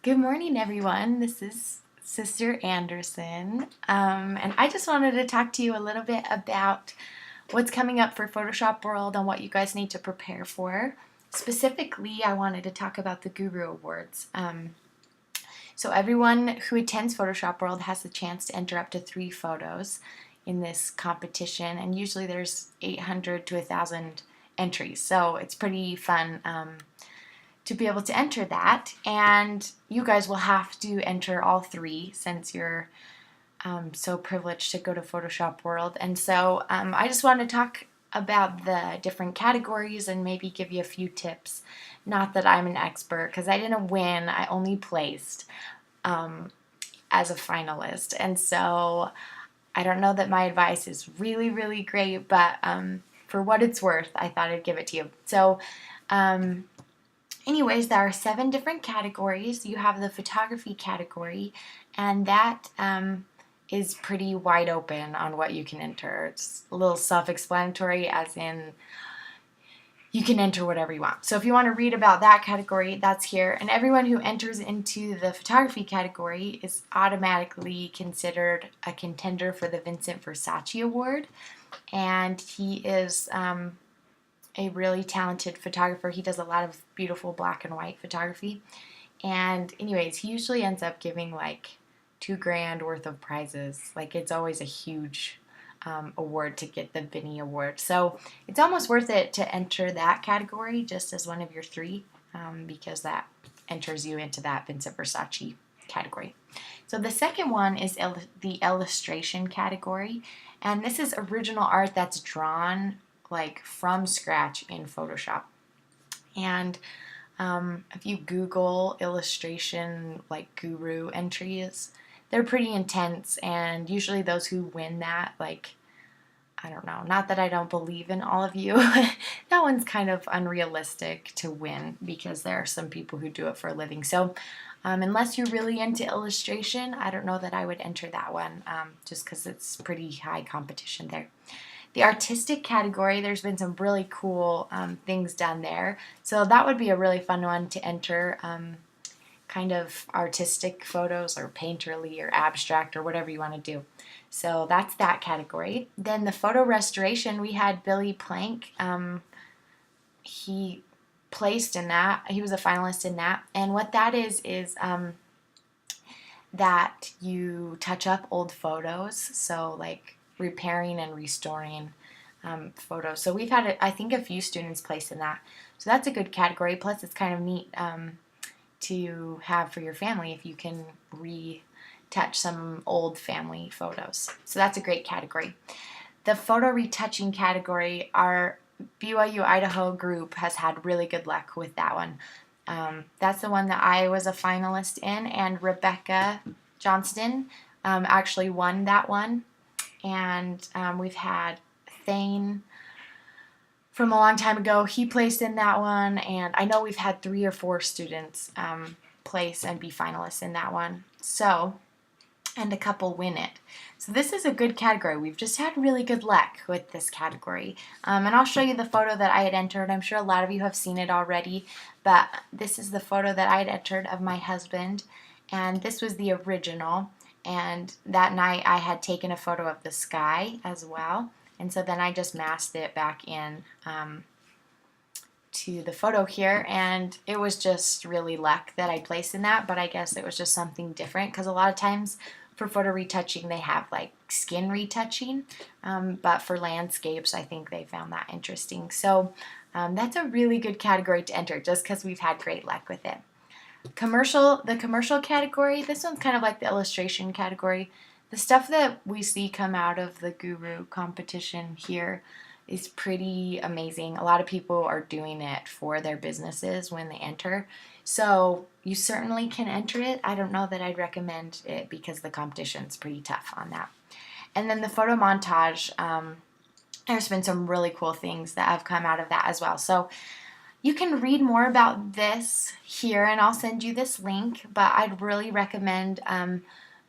Good morning, everyone. This is Sister Anderson, and I just wanted to talk to you a little bit about what's coming up for Photoshop World and what you guys need to prepare for. Specifically, I wanted to talk about the Guru Awards. So everyone who attends Photoshop World has the chance to enter up to 3 photos in this competition, and usually there's 800 to 1,000 entries, so it's pretty fun to be able to enter that. And you guys will have to enter all 3 since you're so privileged to go to Photoshop World. And so I just wanted to talk about the different categories and maybe give you a few tips. Not that I'm an expert, because I didn't win, I only placed as a finalist. And so I don't know that my advice is really, really great, but for what it's worth, I thought I'd give it to you. So anyways, there are 7 different categories. You have the photography category, and that is pretty wide open on what you can enter. It's a little self-explanatory, as in you can enter whatever you want. So if you want to read about that category, that's here. And everyone who enters into the photography category is automatically considered a contender for the Vincent Versace Award. And he is a really talented photographer. He does a lot of beautiful black and white photography. And anyways, he usually ends up giving like $2,000 worth of prizes. Like, it's always a huge award to get the Vinny Award. So it's almost worth it to enter that category just as one of your 3 because that enters you into that Vincent Versace category. So the second one is the illustration category. And this is original art that's drawn like from scratch in Photoshop. And if you Google illustration like guru entries, they're pretty intense, and usually those who win that, like, I don't know, not that I don't believe in all of you, that one's kind of unrealistic to win because there are some people who do it for a living. So unless you're really into illustration, I don't know that I would enter that one just because it's pretty high competition there. The artistic category, there's been some really cool things done there. So that would be a really fun one to enter, kind of artistic photos or painterly or abstract or whatever you want to do. So that's that category. Then the photo restoration, we had Billy Plank. He placed in that. He was a finalist in that. And what that is that you touch up old photos. So like repairing and restoring photos. So we've had, I think, a few students place in that. So that's a good category. Plus, it's kind of neat to have for your family if you can retouch some old family photos. So that's a great category. The photo retouching category, our BYU Idaho group has had really good luck with that one. That's the one that I was a finalist in, and Rebecca Johnston actually won that one. And we've had Thane from a long time ago. He placed in that one, and I know we've had 3 or 4 students place and be finalists in that one. So, and a couple win it. So this is a good category. We've just had really good luck with this category. And I'll show you the photo that I had entered. I'm sure a lot of you have seen it already, but this is the photo that I had entered of my husband, and this was the original. And that night I had taken a photo of the sky as well. And so then I just masked it back in to the photo here. And it was just really luck that I placed in that. But I guess it was just something different, because a lot of times for photo retouching they have like skin retouching. But for landscapes, I think they found that interesting. So that's a really good category to enter just because we've had great luck with it. The commercial category, this one's kind of like the illustration category. The stuff that we see come out of the Guru competition here is pretty amazing. A lot of people are doing it for their businesses when they enter. So you certainly can enter it. I don't know that I'd recommend it because the competition's pretty tough on that. And then the photo montage, there's been some really cool things that have come out of that as well. So you can read more about this here, and I'll send you this link, but I'd really recommend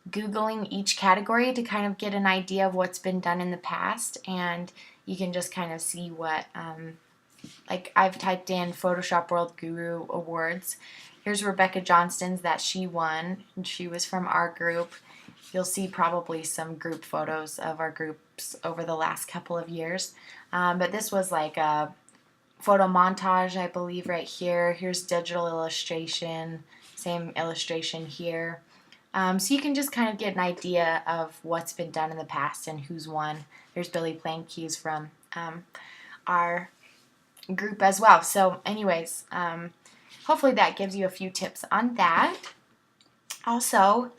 Googling each category to kind of get an idea of what's been done in the past, and you can just kind of see what, like I've typed in Photoshop World Guru Awards, Here's Rebecca Johnston's that she won, and she was from our group. You'll see probably some group photos of our groups over the last couple of years. But this was like a photo montage, I believe, right here. Here's digital illustration, same illustration here. So you can just kind of get an idea of what's been done in the past and who's won. There's Billy playing keys from our group as well. So anyways, hopefully that gives you a few tips on that. Also,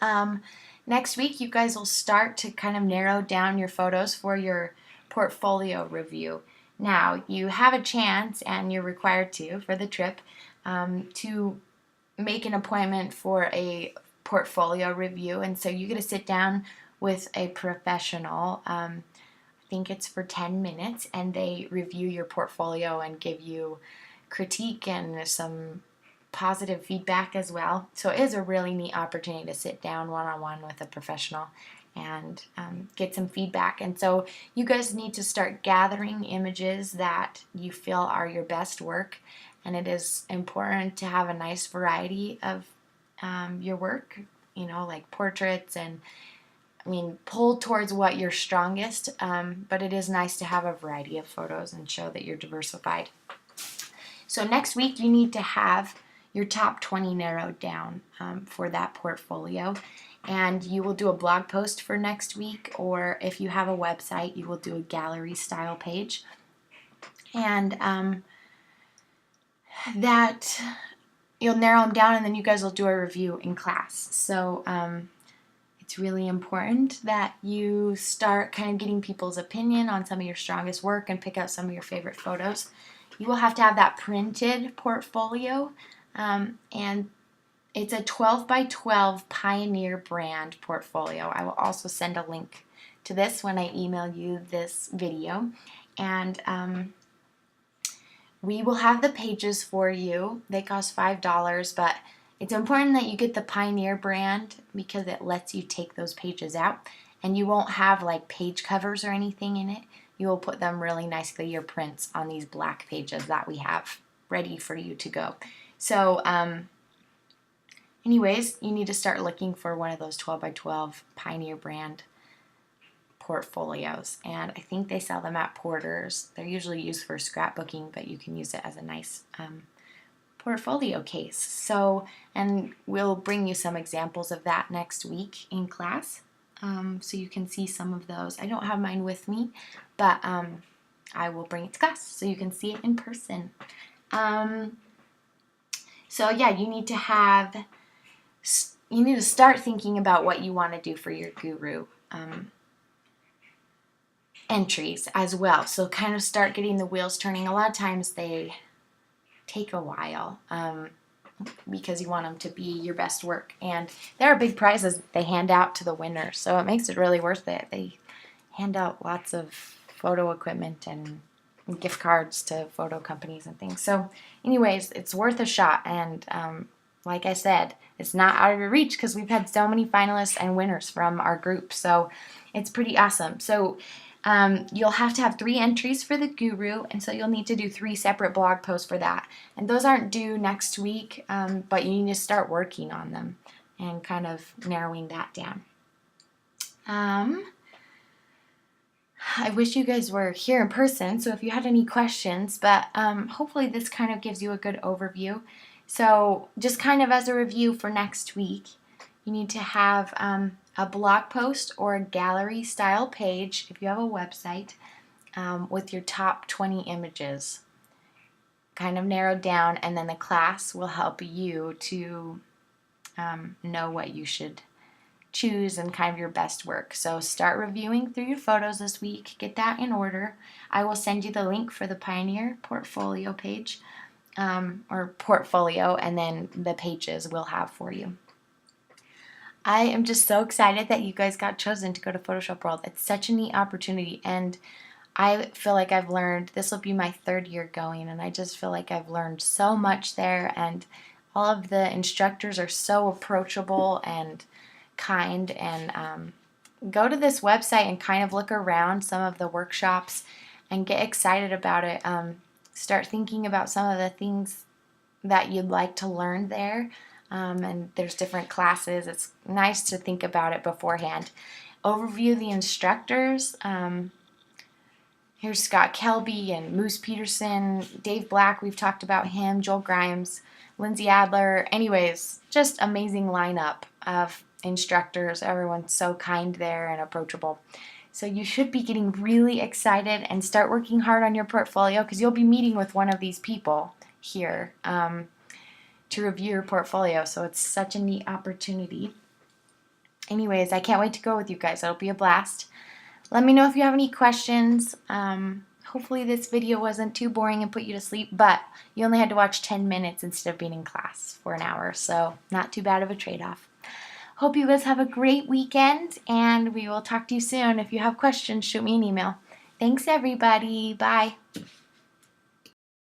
next week you guys will start to kind of narrow down your photos for your portfolio review. Now, you have a chance, and you're required to, for the trip, to make an appointment for a portfolio review. And so you get to sit down with a professional. I think it's for 10 minutes, and they review your portfolio and give you critique and some positive feedback as well. So it is a really neat opportunity to sit down one-on-one with a professional and get some feedback. And so you guys need to start gathering images that you feel are your best work, and it is important to have a nice variety of your work, like portraits, and pull towards what you're strongest, but it is nice to have a variety of photos and show that you're diversified. So next week you need to have your top 20 narrowed down for that portfolio. And you will do a blog post for next week, or if you have a website, you will do a gallery style page. And that you'll narrow them down, and then you guys will do a review in class. So it's really important that you start kind of getting people's opinion on some of your strongest work and pick out some of your favorite photos. You will have to have that printed portfolio, and it's a 12 by 12 Pioneer brand portfolio. I will also send a link to this when I email you this video. And we will have the pages for you. They cost $5, but it's important that you get the Pioneer brand because it lets you take those pages out. And you won't have like page covers or anything in it. You will put them really nicely, your prints, on these black pages that we have ready for you to go. So, anyways, you need to start looking for one of those 12 by 12 Pioneer brand portfolios. And I think they sell them at Porter's. They're usually used for scrapbooking, but you can use it as a nice portfolio case. So, and we'll bring you some examples of that next week in class. So you can see some of those. I don't have mine with me, but I will bring it to class so you can see it in person. So yeah, you need to start thinking about what you want to do for your guru entries as well. So kind of start getting the wheels turning. A lot of times they take a while because you want them to be your best work. And there are big prizes they hand out to the winners, so it makes it really worth it. They hand out lots of photo equipment and gift cards to photo companies and things. So anyways, it's worth a shot. And like I said, it's not out of your reach because we've had so many finalists and winners from our group. So it's pretty awesome. So you'll have to have 3 entries for the guru, and so you'll need to do 3 separate blog posts for that. And those aren't due next week, but you need to start working on them and kind of narrowing that down. I wish you guys were here in person, so if you had any questions, but hopefully this kind of gives you a good overview. So just kind of as a review for next week, you need to have a blog post or a gallery style page, if you have a website, with your top 20 images kind of narrowed down, and then the class will help you to know what you should choose and kind of your best work. So start reviewing through your photos this week. Get that in order. I will send you the link for the Pioneer portfolio page, or portfolio, and then the pages we'll have for you. I am just so excited that you guys got chosen to go to Photoshop World. It's such a neat opportunity, and I feel like I've learned, this will be my 3rd year going, and I just feel like I've learned so much there, and all of the instructors are so approachable and kind. And go to this website and kind of look around some of the workshops and get excited about it. Start thinking about some of the things that you'd like to learn there. And there's different classes. It's nice to think about it beforehand. Overview of the instructors. Here's Scott Kelby and Moose Peterson, Dave Black, we've talked about him, Joel Grimes, Lindsay Adler. Anyways, just amazing lineup of instructors. Everyone's so kind there and approachable. So you should be getting really excited and start working hard on your portfolio, because you'll be meeting with one of these people here to review your portfolio. So it's such a neat opportunity. Anyways, I can't wait to go with you guys. It'll be a blast. Let me know if you have any questions. Hopefully this video wasn't too boring and put you to sleep, but you only had to watch 10 minutes instead of being in class for an hour, so not too bad of a trade-off. Hope you guys have a great weekend, and we will talk to you soon. If you have questions, shoot me an email. Thanks, everybody. Bye.